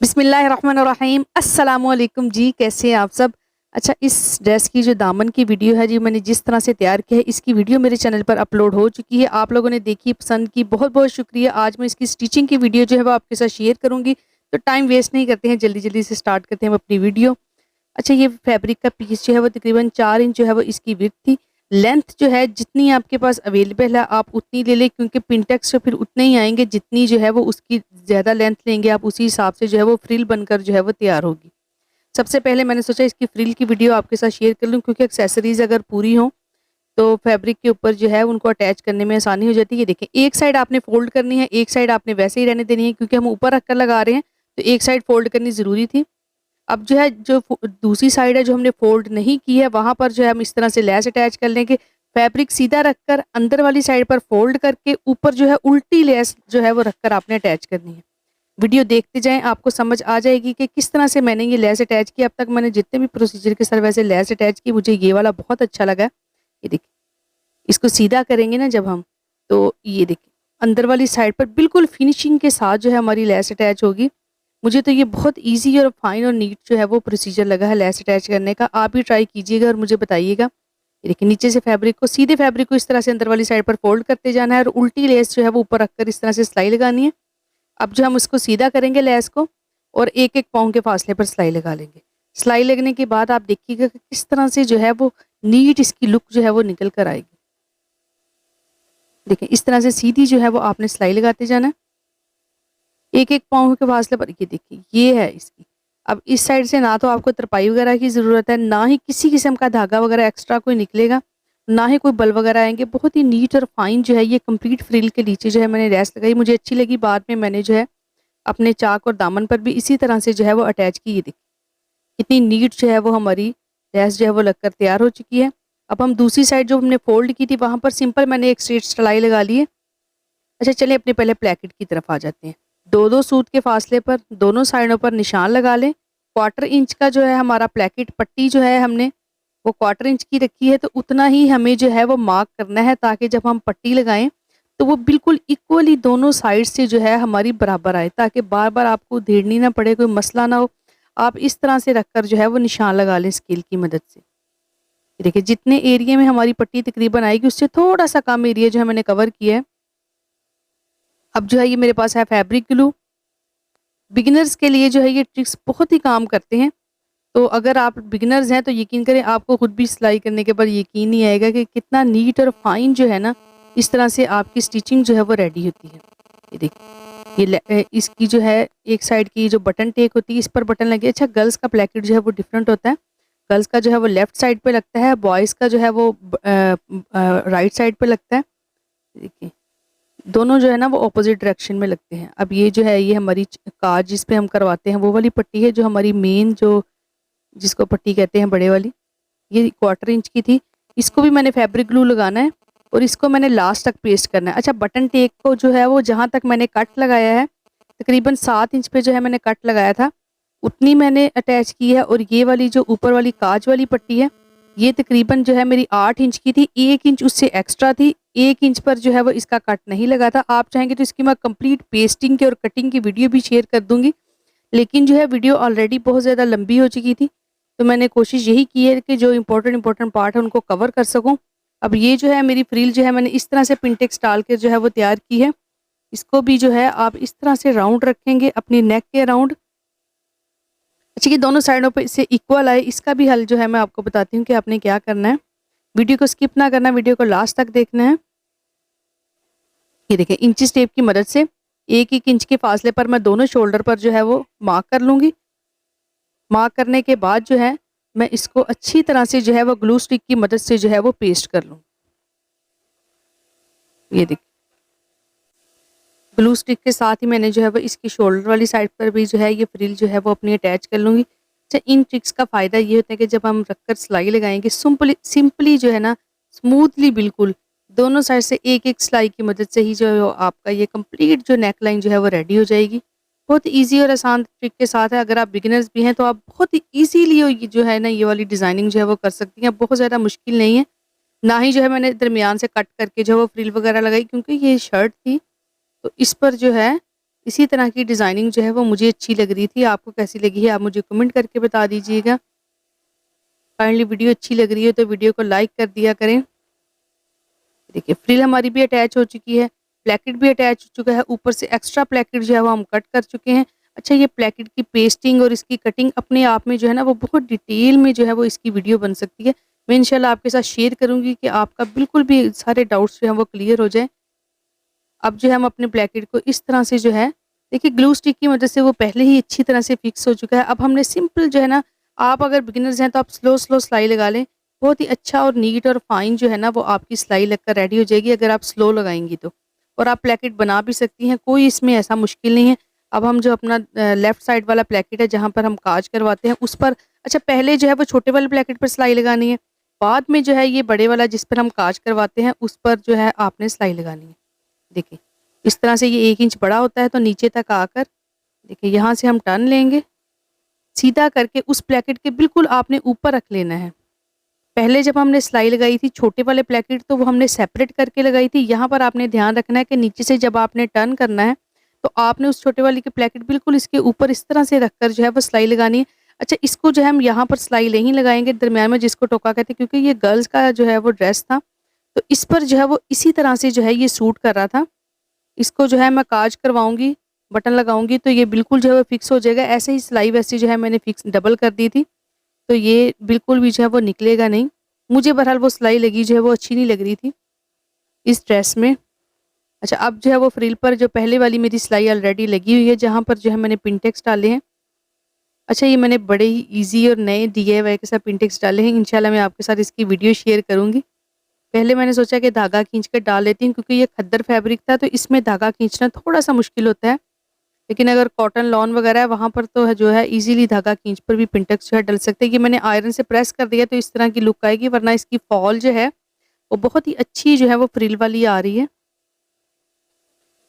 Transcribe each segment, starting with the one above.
बिस्मिल्लाहिर्रहमानिर्रहीम अस्सलामुअलैकुम जी, कैसे हैं आप सब। अच्छा, इस ड्रेस की जो दामन की वीडियो है जी, मैंने जिस तरह से तैयार किया है, इसकी वीडियो मेरे चैनल पर अपलोड हो चुकी है। आप लोगों ने देखी, पसंद की, बहुत बहुत शुक्रिया। आज मैं इसकी स्टिचिंग की वीडियो जो है वो आपके साथ शेयर करूँगी। तो टाइम वेस्ट नहीं करते हैं, जल्दी जल्दी से स्टार्ट करते हैं हम अपनी वीडियो। अच्छा, ये फैब्रिक का पीस जो है वो तकरीबन 4 इंच जो है वो इसकी विड्थ थी। लेंथ जो है जितनी आपके पास अवेलेबल है आप उतनी ले लें, क्योंकि पिंटेक्स तो फिर उतने ही आएँगे जितनी जो है वो उसकी ज़्यादा लेंथ लेंगे आप, उसी हिसाब से जो है वो फ्रिल बनकर जो है वो तैयार होगी। सबसे पहले मैंने सोचा इसकी फ्रिल की वीडियो आपके साथ शेयर कर लूँ, क्योंकि एक्सेसरीज़ अगर पूरी हों तो फैब्रिक के ऊपर जो है उनको अटैच करने में आसानी हो जाती है। ये देखें, एक साइड आपने फ़ोल्ड करनी है, एक साइड आपने वैसे ही रहने देनी है, क्योंकि हम ऊपर रख कर लगा रहे हैं तो एक साइड फ़ोल्ड करनी ज़रूरी थी। अब जो है जो दूसरी साइड है जो हमने फ़ोल्ड नहीं की है, वहाँ पर जो है हम इस तरह से लेस अटैच कर लेंगे। फैब्रिक सीधा रखकर अंदर वाली साइड पर फ़ोल्ड करके ऊपर जो है उल्टी लेस जो है वो रखकर आपने अटैच करनी है। वीडियो देखते जाएँ, आपको समझ आ जाएगी कि किस तरह से मैंने ये लेस अटैच की। अब तक मैंने जितने भी प्रोसीजर के साथ वैसे लेस अटैच की, मुझे ये वाला बहुत अच्छा लगा। ये देखिए, इसको सीधा करेंगे ना जब हम, तो ये देखिए अंदर वाली साइड पर बिल्कुल फिनिशिंग के साथ जो है हमारी लेस अटैच होगी। मुझे तो ये बहुत ईज़ी और फाइन और नीट जो है वो प्रोसीजर लगा है लेस अटैच करने का। आप भी ट्राई कीजिएगा और मुझे बताइएगा। ये देखिए, नीचे से सीधे फैब्रिक को इस तरह से अंदर वाली साइड पर फ़ोल्ड करते जाना है और उल्टी लेस जो है वो ऊपर रखकर इस तरह से सिलाई लगानी है। अब जो हम इसको सीधा करेंगे लेस को, और एक-एक पाँव के फासले पर सिलाई लगा लेंगे। सिलाई लगने के बाद आप देखिएगा कि किस तरह से जो है वो नीट इसकी लुक जो है वो निकल कर आएगी। देखिए, इस तरह से सीधी जो है वो आपने सिलाई लगाते जाना है। एक-एक पाँव के फासले पर। ये देखिए, ये है इसकी। अब इस साइड से ना तो आपको तरपाई वगैरह की ज़रूरत है, ना ही किसी किस्म का धागा वगैरह एक्स्ट्रा कोई निकलेगा, ना ही कोई बल वगैरह आएँगे। बहुत ही नीट और फाइन जो है ये कंप्लीट फ्रिल के नीचे जो है मैंने लेस लगाई, मुझे अच्छी लगी। बाद में मैंने जो है अपने चाक और दामन पर भी इसी तरह से जो है वो अटैच की। ये देखिए, इतनी नीट जो है वो हमारी लेस जो है वो लगकर तैयार हो चुकी है। अब हम दूसरी साइड जो हमने फ़ोल्ड की थी वहाँ पर सिंपल मैंने एक स्ट्रेट सिलाई लगा ली है। अच्छा, चलिए अपने पहले प्लेकेट की तरफ आ जाते हैं। 2-2 सूत के फासले पर दोनों साइडों पर निशान लगा लें। क्वार्टर इंच का जो है हमारा प्लेकेट पट्टी जो है हमने वो क्वार्टर इंच की रखी है, तो उतना ही हमें जो है वो मार्क करना है, ताकि जब हम पट्टी लगाएं तो वो बिल्कुल इक्वली दोनों साइड से जो है हमारी बराबर आए, ताकि बार-बार आपको उधेड़नी ना पड़े, कोई मसला ना हो। आप इस तरह से रखकर जो है वो निशान लगा लें स्केल की मदद से। ये देखिए, जितने एरिया में हमारी पट्टी तकरीबन आएगी उससे थोड़ा-सा कम एरिया जो है मैंने कवर किया है। अब जो है ये मेरे पास है फैब्रिक ग्लू। बिगिनर्स के लिए जो है ये ट्रिक्स बहुत ही काम करते हैं। तो अगर आप बिगिनर्स हैं तो यकीन करें, आपको खुद भी सिलाई करने के बाद यकीन नहीं आएगा कि कितना नीट और फाइन जो है ना, इस तरह से आपकी स्टिचिंग जो है वो रेडी होती है। ये देखिए, इसकी जो है एक साइड की जो बटन टेक होती है, इस पर बटन लगे। अच्छा, गर्ल्स का प्लेकेट जो है वो डिफरेंट होता है। गर्ल्स का जो है वो लेफ्ट साइड पे लगता है, बॉयज़ का जो है वो राइट साइड पे लगता है। देखिए, दोनों जो है ना वो ऑपोजिट डायरेक्शन में लगते हैं। अब ये जो है ये हमारी काज जिस पे हम करवाते हैं वो वाली पट्टी है, जो हमारी मेन जो जिसको पट्टी कहते हैं बड़े वाली, ये क्वार्टर इंच की थी। इसको भी मैंने फैब्रिक ग्लू लगाना है और इसको मैंने लास्ट तक पेस्ट करना है। अच्छा, बटन टेक को जो है वो जहाँ तक मैंने कट लगाया है, तकरीबन 7 इंच पे जो है मैंने कट लगाया था, उतनी मैंने अटैच की है। और ये वाली जो ऊपर वाली काज वाली पट्टी है, ये तकरीबन जो है मेरी 8 इंच की थी, 1 इंच उससे एक्स्ट्रा थी। 1 इंच पर जो है वो इसका कट नहीं लगा था। आप चाहेंगे तो इसकी मैं कंप्लीट पेस्टिंग की और कटिंग की वीडियो भी शेयर कर दूँगी, लेकिन जो है वीडियो ऑलरेडी बहुत ज़्यादा लंबी हो चुकी थी, तो मैंने कोशिश यही की है कि जो इम्पोर्टेंट पार्ट है उनको कवर कर सकूँ। अब ये जो है मेरी फ्रिल जो है मैंने इस तरह से पिंटेक्स डाल के जो है वो तैयार की है। इसको भी जो है आप इस तरह से राउंड रखेंगे अपनी नेक के अराउंड। अच्छा, ये दोनों साइडों पे इससे इक्वल आए, इसका भी हल जो है मैं आपको बताती हूँ कि आपने क्या करना है। वीडियो को स्किप ना करना, वीडियो को लास्ट तक देखना है। ये देखिए, इंचिस टेप की मदद से 1-1 इंच के फासले पर मैं दोनों शोल्डर पर जो है वो मार्क कर लूँगी। मार्क करने के बाद जो है मैं इसको अच्छी तरह से जो है वो ग्लू स्टिक की मदद से जो है वो पेस्ट कर लूँ। ये देखिए, ग्लू स्टिक के साथ ही मैंने जो है वो इसकी शोल्डर वाली साइड पर भी जो है ये फ्रिल जो है वो अपनी अटैच कर लूँगी। अच्छा, इन ट्रिक्स का फ़ायदा ये होता है कि जब हम रखकर सिलाई लगाएंगे सिंपली जो है ना, स्मूथली बिल्कुल दोनों साइड से एक-एक सिलाई की मदद से ही जो है वो आपका ये कंप्लीट जो नेक लाइन जो है वो रेडी हो जाएगी। बहुत ईज़ी और आसान ट्रिक के साथ है। अगर आप बिगिनर्स भी हैं तो आप बहुत ही ईज़िली ये जो है ना ये वाली डिज़ाइनिंग जो है वो कर सकती हैं। बहुत ज़्यादा मुश्किल नहीं है। ना ही जो है मैंने दरमियान से कट करके जो है वो फ्रिल वगैरह लगाई, क्योंकि ये शर्ट थी तो इस पर जो है इसी तरह की डिज़ाइनिंग जो है वो मुझे अच्छी लग रही थी। आपको कैसी लगी है आप मुझे कमेंट करके बता दीजिएगा। काइंडली वीडियो अच्छी लग रही है तो वीडियो को लाइक कर दिया करें। देखिए फ्रिल हमारी भी अटैच हो चुकी है, प्लेकेट भी अटैच हो चुका है, ऊपर से एक्स्ट्रा प्लेकेट जो है वो हम कट कर चुके हैं। अच्छा ये प्लेकेट की पेस्टिंग और इसकी कटिंग अपने आप में जो है ना वो बहुत डिटेल में जो है वो इसकी वीडियो बन सकती है। मैं इंशाल्लाह आपके साथ शेयर करूँगी कि आपका बिल्कुल भी सारे डाउट्स जो हैं वो क्लियर हो जाएँ। अब जो है हम अपने प्लेकेट को इस तरह से जो है देखिए ग्लू स्टिक की मदद से वो पहले ही अच्छी तरह से फिक्स हो चुका है। अब हमने सिंपल जो है ना, आप अगर बिगिनर्स हैं तो आप स्लो स्लो सिलाई लगा लें। बहुत ही अच्छा और नीट और फाइन जो है ना वो आपकी सिलाई लगकर रेडी हो जाएगी अगर आप स्लो लगाएंगी तो। और आप प्लेकेट बना भी सकती हैं, कोई इसमें ऐसा मुश्किल नहीं है। अब हम जो अपना लेफ्ट साइड वाला प्लेकेट है जहाँ पर हम काज करवाते हैं उस पर, अच्छा पहले जो है वो छोटे वाले प्लेकेट पर सिलाई लगानी है, बाद में जो है ये बड़े वाला जिस पर हम काज करवाते हैं उस पर जो है आपने सिलाई लगानी है। देखिए इस तरह से ये 1 इंच बड़ा होता है तो नीचे तक आकर देखिए यहाँ से हम टर्न लेंगे, सीधा करके उस प्लेकेट के बिल्कुल आपने ऊपर रख लेना है। पहले जब हमने सिलाई लगाई थी छोटे वाले प्लेकेट तो वो हमने सेपरेट करके लगाई थी। यहाँ पर आपने ध्यान रखना है कि नीचे से जब आपने टर्न करना है तो आपने उस छोटे वाले की प्लेकेट बिल्कुल इसके ऊपर इस तरह से रखकर जो है वो सिलाई लगानी है। अच्छा इसको जो है हम यहाँ पर सिलाई नहीं लगाएंगे दरमियान में जिसको टोका कहते हैं, क्योंकि ये गर्ल्स का जो है वो ड्रेस था तो इस पर जो है वो इसी तरह से जो है ये सूट कर रहा था। इसको जो है मैं काज करवाऊँगी, बटन लगाऊँगी तो ये बिल्कुल जो है वो फिक्स हो जाएगा। ऐसे ही सिलाई वैसे जो है मैंने फिक्स डबल कर दी थी, तो ये बिल्कुल भी जो है वो निकलेगा नहीं। मुझे बहरहाल वो सिलाई लगी जो है वो अच्छी नहीं लग रही थी इस ड्रेस में। अच्छा अब जो है वो फ्रिल पर जो पहले वाली मेरी सिलाई ऑलरेडी लगी हुई है जहाँ पर जो है मैंने पिनटेक्स डाले हैं। अच्छा ये मैंने बड़े ही ईज़ी और नए DIY के साथ पिनटेक्स डाले हैं। इंशाल्लाह मैं आपके साथ इसकी वीडियो शेयर करूँगी। पहले मैंने सोचा कि धागा खींच कर डाल लेती हूँ क्योंकि ये खद्दर फैब्रिक था तो इसमें धागा खींचना थोड़ा-सा मुश्किल होता है। लेकिन अगर कॉटन लॉन वगैरह है वहाँ पर तो है जो है ईज़िली धागा खींच पर भी पिनटेक्स जो है डल सकते हैं। ये मैंने आयरन से प्रेस कर दिया तो इस तरह की लुक आएगी, वरना इसकी फॉल जो है वो बहुत ही अच्छी जो है वो फ्रिल वाली आ रही है।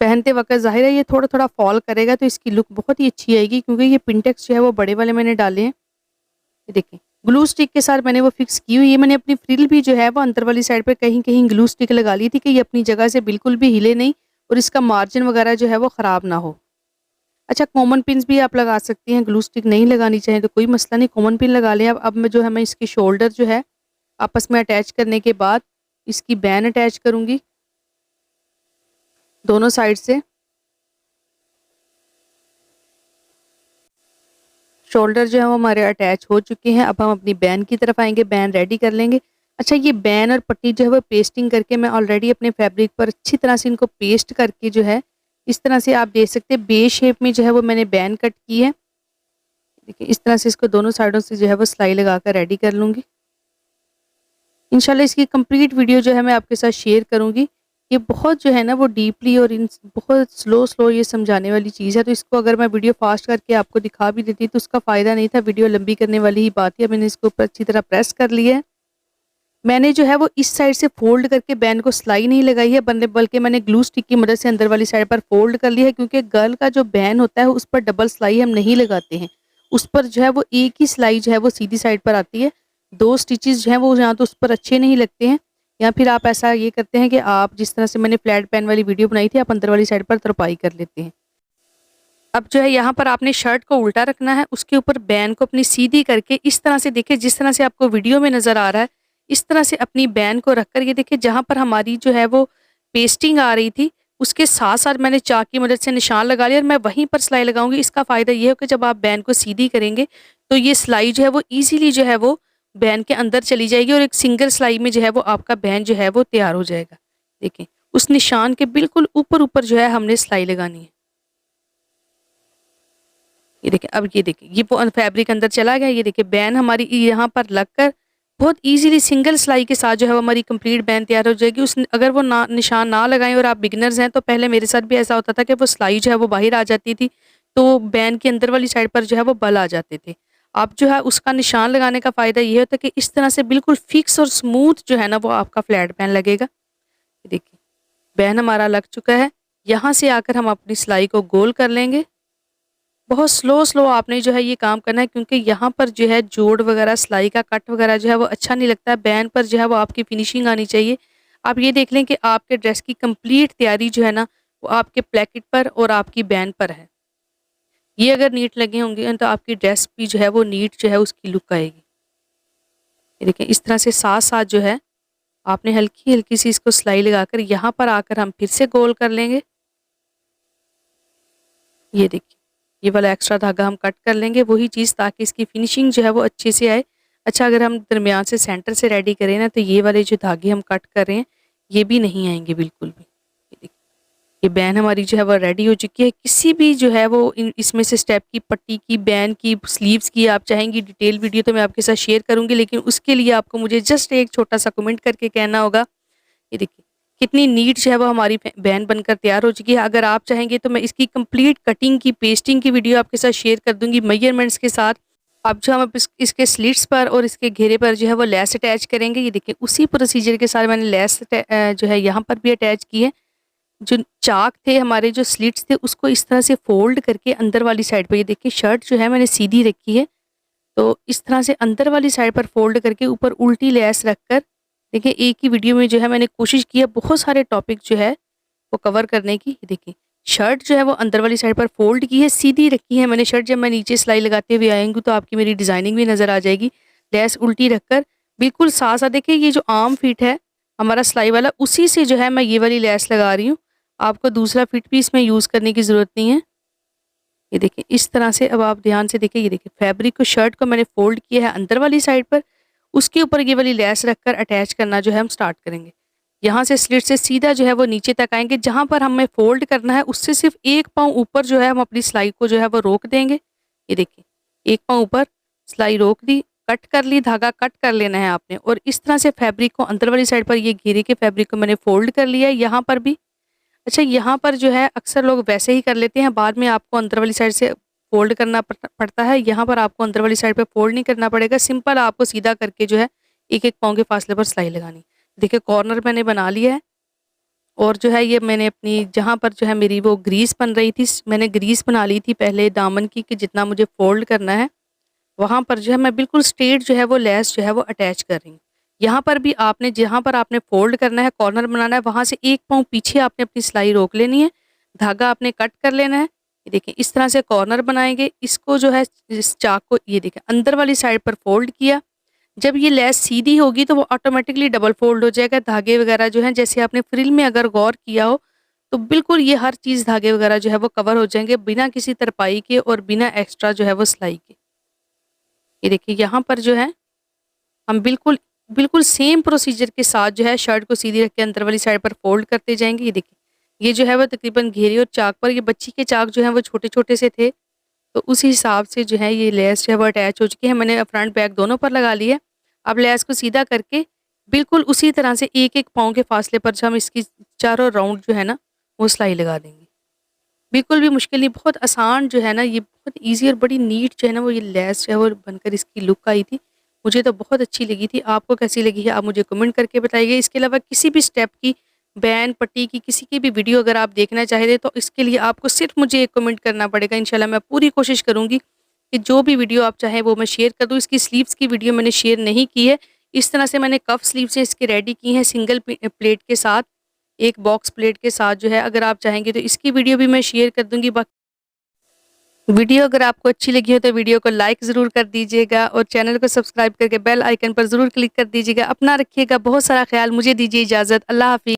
पहनते वक़्त ज़ाहिर है ये थोड़ा-थोड़ा फॉल करेगा तो इसकी लुक बहुत ही अच्छी आएगी क्योंकि ये पिनटेक्स जो है वो बड़े वाले मैंने डाले हैं। ये देखिए ग्लू स्टिक के साथ मैंने वो फिक्स की हुई है। मैंने अपनी फ्रिल भी जो है वो अंदर वाली साइड पे कहीं-कहीं ग्लू स्टिक लगा ली थी कि ये अपनी जगह से बिल्कुल भी हिले नहीं और इसका मार्जिन वगैरह जो है वो ख़राब ना हो। अच्छा कॉमन पिन्स भी आप लगा सकती हैं, ग्लू स्टिक नहीं लगानी चाहिए तो कोई मसला नहीं, कॉमन पिन लगा लें। अब मैं जो है मैं इसकी शोल्डर जो है आपस में अटैच करने के बाद इसकी बैन अटैच करूँगी दोनों साइड से। शोल्डर जो है वो हमारे अटैच हो चुके हैं। अब हम अपनी बैन की तरफ आएंगे, बैन रेडी कर लेंगे। अच्छा ये बैन और पट्टी जो है वो पेस्टिंग करके मैं ऑलरेडी अपने फैब्रिक पर अच्छी तरह से इनको पेस्ट करके जो है इस तरह से आप देख सकते हैं बे शेप में जो है वो मैंने बैन कट की है। देखिए इस तरह से इसको दोनों साइडों से जो है वो सिलाई लगा कर रेडी कर लूँगी। इंशाल्लाह इसकी कंप्लीट वीडियो जो है मैं आपके साथ शेयर करूँगी। ये बहुत जो है ना वो डीपली और इन बहुत स्लो ये समझाने वाली चीज़ है, तो इसको अगर मैं वीडियो फास्ट करके आपको दिखा भी देती तो उसका फ़ायदा नहीं था, वीडियो लंबी करने वाली ही बात है। मैंने इसको ऊपर अच्छी तरह प्रेस कर लिया है। मैंने जो है वो इस साइड से फ़ोल्ड करके बैन को सिलाई नहीं लगाई है, बल्कि मैंने ग्लू स्टिक की मदद से अंदर वाली साइड पर फ़ोल्ड कर लिया है क्योंकि गर्ल का जो बैन होता है उस पर डबल सिलाई हम नहीं लगाते हैं। उस पर जो है वो एक ही सिलाई जो है वो सीधी साइड पर आती है। 2 स्टिचेज़ जो हैं वो यहाँ तो उस पर अच्छे नहीं लगते हैं, या फिर आप ऐसा ये करते हैं कि आप जिस तरह से मैंने फ्लैट पैन वाली वीडियो बनाई थी आप अंदर वाली साइड पर तुरपाई कर लेते हैं। अब जो है यहाँ पर आपने शर्ट को उल्टा रखना है, उसके ऊपर बैन को अपनी सीधी करके इस तरह से देखिए जिस तरह से आपको वीडियो में नज़र आ रहा है इस तरह से अपनी बैन को रखकर ये देखिए जहाँ पर हमारी जो है वो पेस्टिंग आ रही थी उसके साथ साथ मैंने चाक की मदद से निशान लगा लिया और मैं वहीं पर सिलाई लगाऊंगी। इसका फ़ायदा ये हो कि जब आप बैन को सीधी करेंगे तो ये सिलाई जो है वो ईजिली जो है वो बैन के अंदर चली जाएगी और एक सिंगल सिलाई में जो है वो आपका बैन जो है वो तैयार हो जाएगा। देखें उस निशान के बिल्कुल ऊपर जो है हमने सिलाई लगानी है। ये देखें, अब ये देखिए ये वो फैब्रिक अंदर चला गया। ये देखिए बैन हमारी यहाँ पर लगकर बहुत इजीली सिंगल सिलाई के साथ जो है वो हमारी कंप्लीट बैन तैयार हो जाएगी। उस अगर वो निशान ना लगाएं और आप बिगिनर्स हैं तो पहले मेरे साथ भी ऐसा होता था कि वो सिलाई जो है वो बाहर आ जाती थी तो बैन की अंदर वाली साइड पर जो है वो बल आ जाते थे। आप जो है उसका निशान लगाने का फ़ायदा ये होता है कि इस तरह से बिल्कुल फिक्स और स्मूथ जो है ना वो आपका फ्लैट बैन लगेगा। देखिए बैन हमारा लग चुका है। यहाँ से आकर हम अपनी सिलाई को गोल कर लेंगे। बहुत स्लो आपने जो है ये काम करना है क्योंकि यहाँ पर जो है जोड़ वगैरह सिलाई का कट वगैरह जो है वो अच्छा नहीं लगता है। बैन पर जो है वो आपकी फिनिशिंग आनी चाहिए। आप ये देख लें कि आपके ड्रेस की कंप्लीट तैयारी जो है ना वो आपके प्लेकेट पर और आपकी बैंड पर है। ये अगर नीट लगे होंगे तो आपकी ड्रेस भी जो है वो नीट जो है उसकी लुक आएगी। ये देखें इस तरह से साथ-साथ जो है आपने हल्की-हल्की सी इसको सिलाई लगाकर यहाँ पर आकर हम फिर से गोल कर लेंगे। ये देखिए, ये वाला एक्स्ट्रा धागा हम कट कर लेंगे, वही चीज़ ताकि इसकी फिनिशिंग जो है वो अच्छे से आए। अच्छा अगर हम दरमियान से सेंटर से रेडी करें ना तो ये वाले जो धागे हम कट कर रहे हैं, ये भी नहीं आएँगे बिल्कुल भी। ये देखिए, ये बैन हमारी जो है वो रेडी हो चुकी है। किसी भी जो है वो इसमें से स्टेप की, पट्टी की, बैन की, स्लीव्स की आप चाहेंगी डिटेल वीडियो तो मैं आपके साथ शेयर करूँगी, लेकिन उसके लिए आपको मुझे जस्ट एक छोटा-सा कमेंट करके कहना होगा। ये देखिए, कितनी नीट जो है वो हमारी बैन बनकर तैयार हो चुकी है। अगर आप चाहेंगे तो मैं इसकी कंप्लीट कटिंग की, पेस्टिंग की वीडियो आपके साथ शेयर कर दूँगी मेजरमेंट्स के साथ। अब जो हम इसके स्लिट्स पर और इसके घेरे पर जो है वो लेस अटैच करेंगे। ये देखिए उसी प्रोसीजर के साथ मैंने लेस जो है यहाँ पर भी अटैच की है। जो चाक थे हमारे, जो स्लिट्स थे, उसको इस तरह से फोल्ड करके अंदर वाली साइड पे, ये देखिए शर्ट जो है मैंने सीधी रखी है, तो इस तरह से अंदर वाली साइड पर फोल्ड करके ऊपर उल्टी लेस रखकर देखिए एक ही वीडियो में जो है मैंने कोशिश की है बहुत सारे टॉपिक जो है वो कवर करने की। ये देखिए शर्ट जो है वो अंदर वाली साइड पर फोल्ड की है, सीधी रखी है मैंने शर्ट। जब मैं नीचे सिलाई लगाते हुए आएंगी तो आपकी मेरी डिज़ाइनिंग भी नज़र आ जाएगी। लेस उल्टी रखकर बिल्कुल साथ साथ देखिए ये जो आर्म फिट है हमारा सिलाई वाला, उसी से जो है मैं ये वाली लेस लगा रही हूँ। आपको दूसरा फिट भी इसमें यूज़ करने की ज़रूरत नहीं है। ये देखिए इस तरह से अब आप ध्यान से देखिए, ये देखिए फैब्रिक को, शर्ट को मैंने फोल्ड किया है अंदर वाली साइड पर, उसके ऊपर ये वाली लेस रखकर अटैच करना जो है हम स्टार्ट करेंगे। यहाँ से स्लिट से सीधा जो है वो नीचे तक आएंगे, जहाँ पर हमें फोल्ड करना है उससे सिर्फ एक पाँव ऊपर जो है हम अपनी सिलाई को जो है वो रोक देंगे। ये देखिए एक पाँव ऊपर सिलाई रोक दी, कट कर ली, धागा कट कर लेना है आपने, और इस तरह से फैब्रिक को अंदर वाली साइड पर, ये घेरे के फैब्रिक को मैंने फोल्ड कर लिया है यहाँ पर भी। अच्छा यहाँ पर जो है अक्सर लोग वैसे ही कर लेते हैं, बाद में आपको अंदर वाली साइड से फोल्ड करना पड़ता है। यहाँ पर आपको अंदर वाली साइड पे फोल्ड नहीं करना पड़ेगा, सिंपल आपको सीधा करके जो है एक एक पाँव के फासले पर सिलाई लगानी। देखिए कॉर्नर मैंने बना लिया है, और जो है ये मैंने अपनी जहाँ पर जो है मेरी वो ग्रीस बन रही थी, मैंने ग्रीस बना ली थी पहले दामन की कि जितना मुझे फोल्ड करना है वहाँ पर जो है मैं बिल्कुल स्ट्रेट जो है वो लेस जो है वो अटैच कर रही हूँ। यहाँ पर भी आपने जहाँ पर आपने फोल्ड करना है, कॉर्नर बनाना है, वहाँ से एक पाँव पीछे आपने अपनी सिलाई रोक लेनी है, धागा आपने कट कर लेना है। ये देखिए इस तरह से कॉर्नर बनाएंगे, इसको जो है इस चाक को ये देखिए अंदर वाली साइड पर फोल्ड किया। जब ये लेस सीधी होगी तो वो ऑटोमेटिकली डबल फोल्ड हो जाएगा। धागे वगैरह जो हैं, जैसे आपने फ्रिल में अगर गौर किया हो तो बिल्कुल ये हर चीज़ धागे वगैरह जो है वो कवर हो जाएंगे बिना किसी तरपाई के और बिना एक्स्ट्रा जो है वो सिलाई के। ये देखिए यहाँ पर जो है हम बिल्कुल बिल्कुल सेम प्रोसीजर के साथ जो है शर्ट को सीधी रख के अंदर वाली साइड पर फोल्ड करते जाएंगे। ये देखिए ये जो है वो तकरीबन घेरे और चाक पर, ये बच्ची के चाक जो है वो छोटे छोटे से थे, तो उसी हिसाब से जो है ये लेस जो है वो अटैच हो चुकी है। मैंने फ्रंट बैक दोनों पर लगा ली है। अब लेस को सीधा करके बिल्कुल उसी तरह से एक एक पाँव के फासले पर जो हम इसकी चारों राउंड जो है ना वो सिलाई लगा देंगे। बिल्कुल भी मुश्किल नहीं, बहुत आसान जो है ना, ये बहुत ईजी और बड़ी नीट जो है ना वो ये लेस जो है वो बनकर इसकी लुक आई थी। मुझे तो बहुत अच्छी लगी थी। आपको कैसी लगी है आप मुझे कमेंट करके बताइए। इसके अलावा किसी भी स्टेप की, बैन पट्टी की, किसी की भी वीडियो अगर आप देखना चाहते तो इसके लिए आपको सिर्फ मुझे एक कमेंट करना पड़ेगा। इंशाल्लाह मैं पूरी कोशिश करूँगी कि जो भी वीडियो आप चाहें वो मैं शेयर कर दूँ। इसकी स्लीव्स की वीडियो मैंने शेयर नहीं की है। इस तरह से मैंने कफ स्लीव से इसके रेडी की हैं सिंगल प्लेट के साथ, एक बॉक्स प्लेट के साथ जो है। अगर आप चाहेंगे तो इसकी वीडियो भी मैं शेयर कर दूँगी। वीडियो अगर आपको अच्छी लगी हो तो वीडियो को लाइक ज़रूर कर दीजिएगा और चैनल को सब्सक्राइब करके बेल आइकन पर ज़रूर क्लिक कर दीजिएगा। अपना रखिएगा बहुत सारा ख्याल। मुझे दीजिए इजाज़त। अल्लाह हाफ़िज़।